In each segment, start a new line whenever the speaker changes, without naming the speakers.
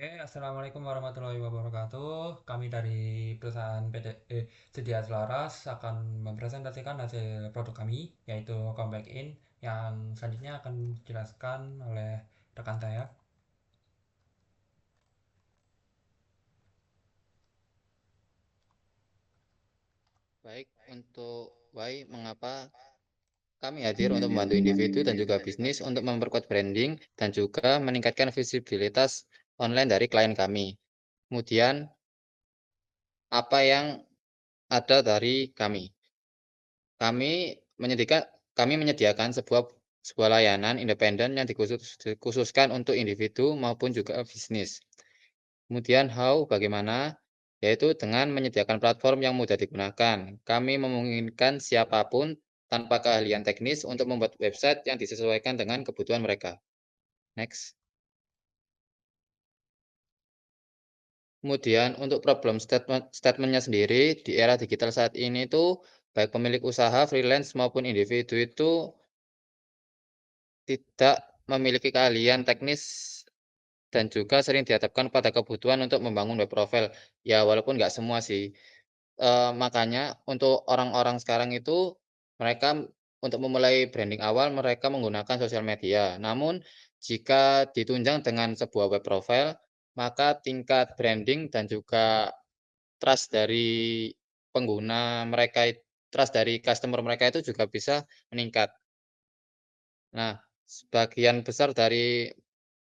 Oke, Assalamualaikum warahmatullahi wabarakatuh. Kami dari perusahaan Sedia Selaras akan mempresentasikan hasil produk kami, yaitu Comeback In, yang selanjutnya akan dijelaskan oleh rekan saya.
Baik, untuk why mengapa kami hadir untuk membantu individu dan juga bisnis untuk memperkuat branding dan juga meningkatkan visibilitas online dari klien kami. Kemudian, apa yang ada dari kami? Kami menyediakan kami menyediakan sebuah layanan independen yang dikhususkan untuk individu maupun juga bisnis. Kemudian bagaimana? Yaitu dengan menyediakan platform yang mudah digunakan. Kami memungkinkan siapapun tanpa keahlian teknis untuk membuat website yang disesuaikan dengan kebutuhan mereka. Next. Kemudian untuk problem statement-nya sendiri di era digital saat ini tuh baik pemilik usaha, freelance maupun individu itu tidak memiliki keahlian teknis dan juga sering dihadapkan pada kebutuhan untuk membangun web profile. Ya walaupun nggak semua sih. Makanya untuk orang-orang sekarang itu, mereka untuk memulai branding awal mereka menggunakan sosial media. Namun, jika ditunjang dengan sebuah web profile, maka tingkat branding dan juga trust dari pengguna mereka trust dari customer mereka itu juga bisa meningkat. Nah, sebagian besar dari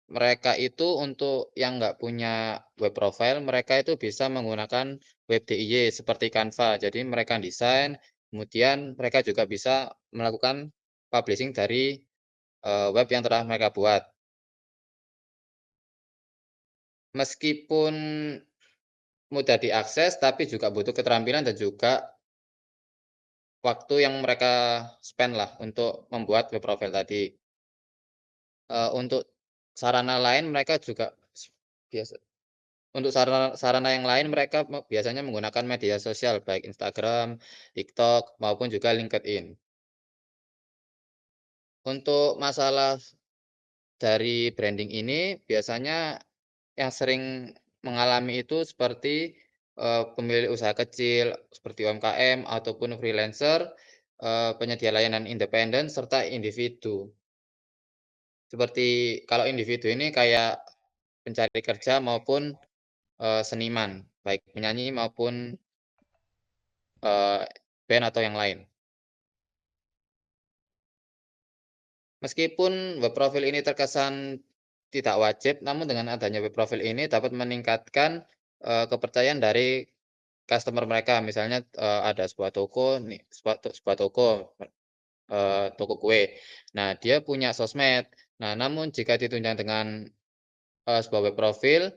mereka itu untuk yang nggak punya web profile, mereka itu bisa menggunakan web DIY seperti Canva. Jadi mereka desain, kemudian mereka juga bisa melakukan publishing dari, web yang telah mereka buat. Meskipun mudah diakses, tapi juga butuh keterampilan dan juga waktu yang mereka spend lah untuk membuat web profile tadi. Untuk sarana lain mereka juga biasa untuk sarana sarana yang lain mereka biasanya menggunakan media sosial baik Instagram, TikTok, maupun juga LinkedIn. Untuk masalah dari branding ini biasanya yang sering mengalami itu seperti, pemilik usaha kecil seperti UMKM ataupun freelancer, penyedia layanan independen serta individu. Seperti kalau individu ini kayak pencari kerja maupun, seniman, baik penyanyi maupun, eee, band atau yang lain. Meskipun web profil ini terkesan tidak wajib, namun dengan adanya web profil ini dapat meningkatkan, kepercayaan dari customer mereka. Misalnya, ada sebuah toko nih, sebuah toko, toko kue. Nah, dia punya sosmed. Nah, namun jika ditunjang dengan, sebuah web profil,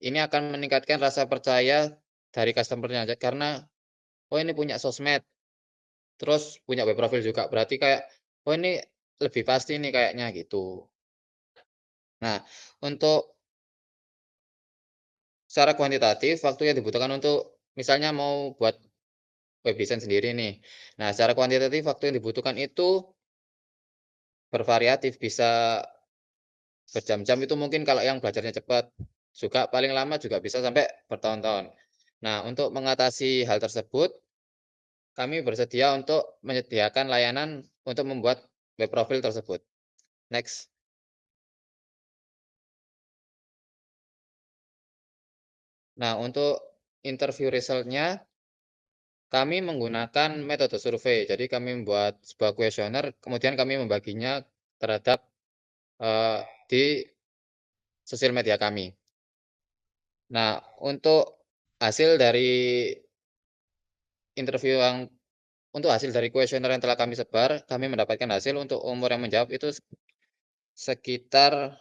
ini akan meningkatkan rasa percaya dari customer-nya karena, "Oh, ini punya sosmed, terus punya web profil juga, berarti kayak, oh ini lebih pasti nih kayaknya," gitu. Nah, untuk secara kuantitatif, waktu yang dibutuhkan untuk misalnya mau buat web design sendiri nih. Nah, secara kuantitatif waktu yang dibutuhkan itu bervariatif, bisa berjam-jam itu mungkin kalau yang belajarnya cepat, juga paling lama juga bisa sampai bertahun-tahun. Nah, untuk mengatasi hal tersebut, kami bersedia untuk menyediakan layanan untuk membuat web profil tersebut. Next. Nah, untuk interview result-nya kami menggunakan metode survei. Jadi kami membuat sebuah kuesioner, kemudian kami membaginya terhadap, di sosial media kami. Nah, untuk hasil dari interview yang untuk hasil dari kuesioner yang telah kami sebar, kami mendapatkan hasil untuk umur yang menjawab itu sekitar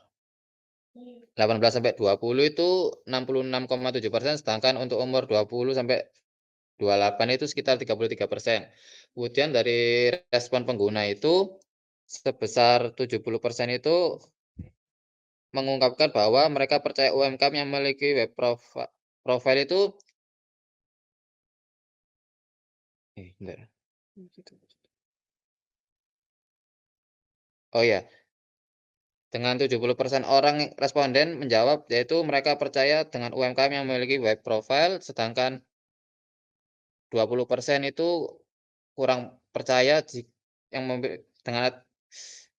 18 sampai 20 itu 66,7%, sedangkan untuk umur 20 sampai 28 itu sekitar 33%. Kemudian dari respon pengguna itu sebesar 70% itu mengungkapkan bahwa mereka percaya UMKM yang memiliki profile itu bentar. Oh ya, Dengan 70% orang responden menjawab, yaitu mereka percaya dengan UMKM yang memiliki web profile, sedangkan 20% itu kurang percaya yang dengan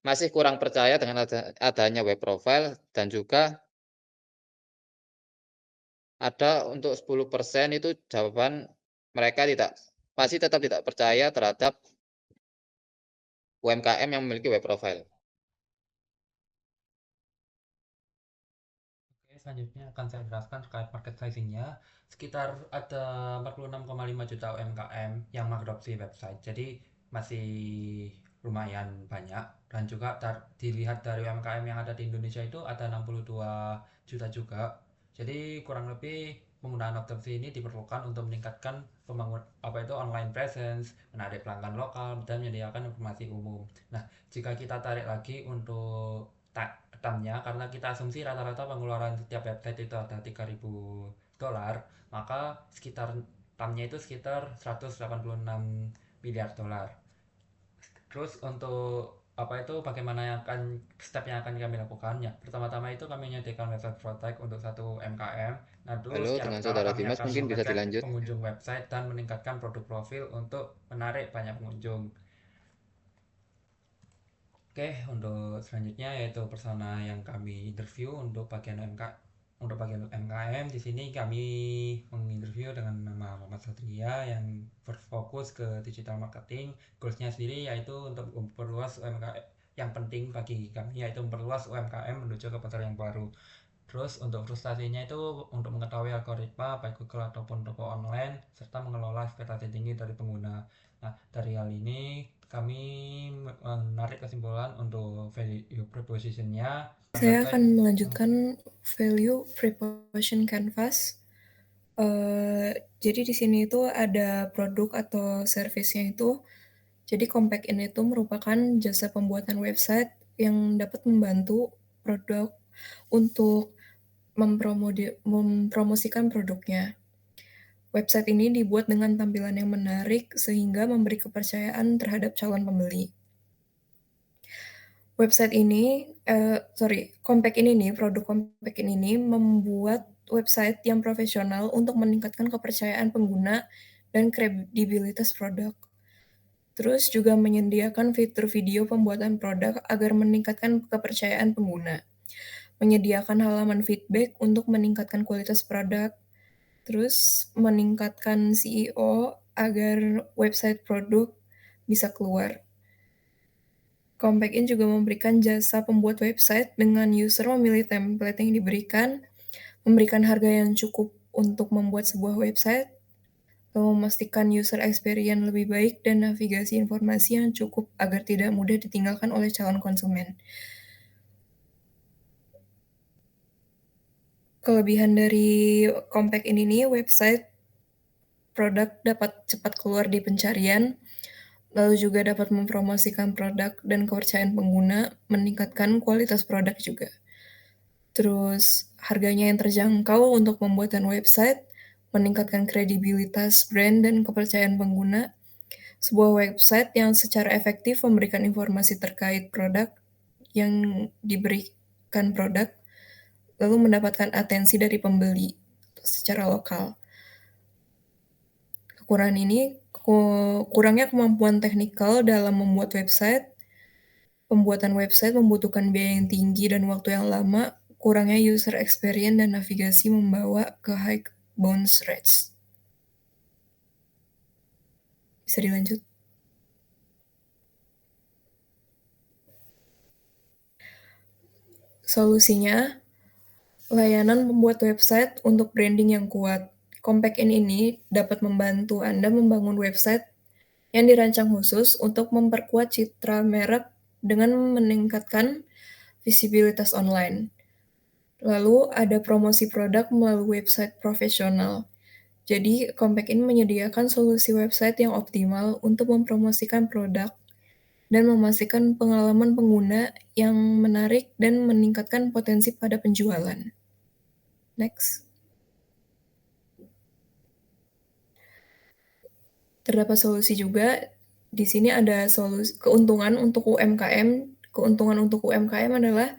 masih kurang percaya dengan adanya web profile dan juga ada untuk 10% itu jawaban mereka masih tetap tidak percaya terhadap UMKM yang memiliki web profile.
Oke, selanjutnya akan saya jelaskan terkait market sizing-nya. Sekitar ada 46,5 juta UMKM yang mengadopsi website. Jadi masih lumayan banyak dan juga dilihat dari UMKM yang ada di Indonesia itu ada 62 juta juga. Jadi kurang lebih penggunaan adopsi ini diperlukan untuk meningkatkan pembangun apa itu online presence, menarik pelanggan lokal dan menyediakan informasi umum. Nah, jika kita tarik lagi untuk tamnya karena kita asumsi rata-rata pengeluaran setiap website itu ada 3.000 dolar, maka sekitar tamnya itu sekitar 186 miliar dolar. Terus untuk apa itu bagaimana yang akan step yang akan kami lakukan ya, pertama-tama itu kami menyediakan website protek untuk satu MKM. Nah, dulu
Halo,
secara
dengan
berkala
saudara
kami
Dimas
akan
mungkin bisa
mengecek
dilanjut.
pengunjung website dan meningkatkan produk profil untuk menarik banyak pengunjung. Oke, untuk selanjutnya yaitu persona yang kami interview untuk bagian untuk bagian MKM. Di sini kami menginterview dengan nama Muhammad Satria yang berfokus ke digital marketing. Goalsnya sendiri yaitu untuk memperluas UMKM. Yang penting bagi kami yaitu memperluas UMKM menuju ke pasar yang baru. Terus untuk frustasinya itu untuk mengetahui algoritma baik Google ataupun toko online serta mengelola ekspektasi tinggi dari pengguna. Nah, dari hal ini kami menarik kesimpulan untuk value proposition-nya
Saya
website.
akan melanjutkan value proposition canvas. Jadi di sini itu ada produk atau servisnya itu. Jadi Compact ini itu merupakan jasa pembuatan website yang dapat membantu produk untuk mempromosikan produknya. Website ini dibuat dengan tampilan yang menarik sehingga memberi kepercayaan terhadap calon pembeli. Website ini, Compact ini nih, produk Compact ini nih membuat website yang profesional untuk meningkatkan kepercayaan pengguna dan kredibilitas produk. Terus juga menyediakan fitur video pembuatan produk agar meningkatkan kepercayaan pengguna. Menyediakan halaman feedback untuk meningkatkan kualitas produk. Terus meningkatkan SEO agar website produk bisa keluar. Compact In juga memberikan jasa pembuat website dengan user memilih template yang diberikan, memberikan harga yang cukup untuk membuat sebuah website, lalu memastikan user experience lebih baik dan navigasi informasi yang cukup agar tidak mudah ditinggalkan oleh calon konsumen. Kelebihan dari Compact In ini, website produk dapat cepat keluar di pencarian, lalu juga dapat mempromosikan produk dan kepercayaan pengguna, meningkatkan kualitas produk juga. Terus harganya yang terjangkau untuk pembuatan website, meningkatkan kredibilitas brand dan kepercayaan pengguna. Sebuah website yang secara efektif memberikan informasi terkait produk yang diberikan produk, lalu mendapatkan atensi dari pembeli secara lokal. Kekurangan ini kurangnya kemampuan teknikal dalam membuat website. Pembuatan website membutuhkan biaya yang tinggi dan waktu yang lama, kurangnya user experience dan navigasi membawa ke high bounce rates. Bisa dilanjut. Solusinya, layanan membuat website untuk branding yang kuat. Compact In ini dapat membantu Anda membangun website yang dirancang khusus untuk memperkuat citra merek dengan meningkatkan visibilitas online. Lalu ada promosi produk melalui website profesional. Jadi, Compact In menyediakan solusi website yang optimal untuk mempromosikan produk dan memastikan pengalaman pengguna yang menarik dan meningkatkan potensi pada penjualan. Next. Terdapat solusi juga. Di sini ada keuntungan untuk UMKM. Keuntungan untuk UMKM adalah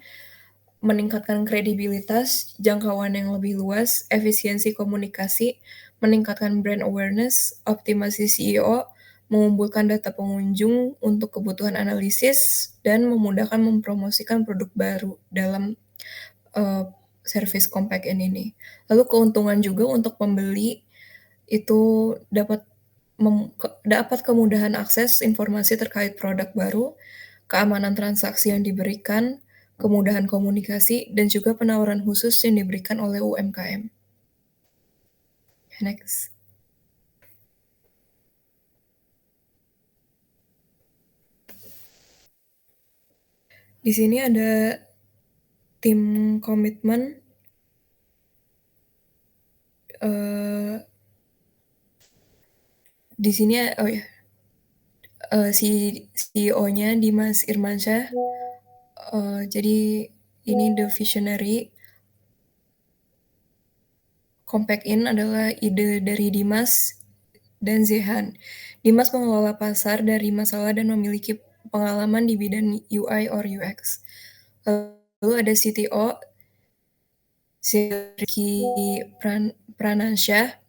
meningkatkan kredibilitas, jangkauan yang lebih luas, efisiensi komunikasi, meningkatkan brand awareness, optimasi SEO, mengumpulkan data pengunjung untuk kebutuhan analisis, dan memudahkan mempromosikan produk baru dalam service Compact In ini. Lalu keuntungan juga untuk pembeli itu dapat kemudahan akses informasi terkait produk baru, keamanan transaksi yang diberikan, kemudahan komunikasi, dan juga penawaran khusus yang diberikan oleh UMKM. Next. Di sini ada tim komitmen di sini si CEO-nya Dimas Irmansyah. Jadi ini the visionary. Compact In adalah ide dari Dimas dan Zehan. Dimas mengelola pasar dari masalah dan memiliki pengalaman di bidang UI or UX. Lalu ada CTO Zerki Pranansyah.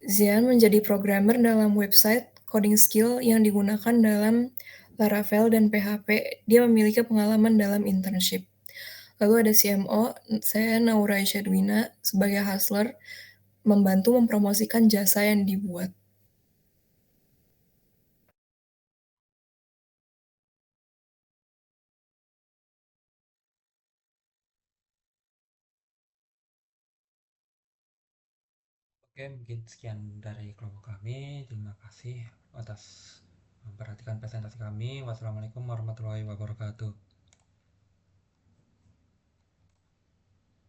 Zehan menjadi programmer dalam website coding skill yang digunakan dalam Laravel dan PHP. Dia memiliki pengalaman dalam internship. Lalu ada CMO, saya Naura Isyadwina sebagai hustler, membantu mempromosikan jasa yang dibuat.
Oke, mungkin sekian dari kelompok kami. Terima kasih atas memperhatikan presentasi kami. Wassalamualaikum warahmatullahi wabarakatuh.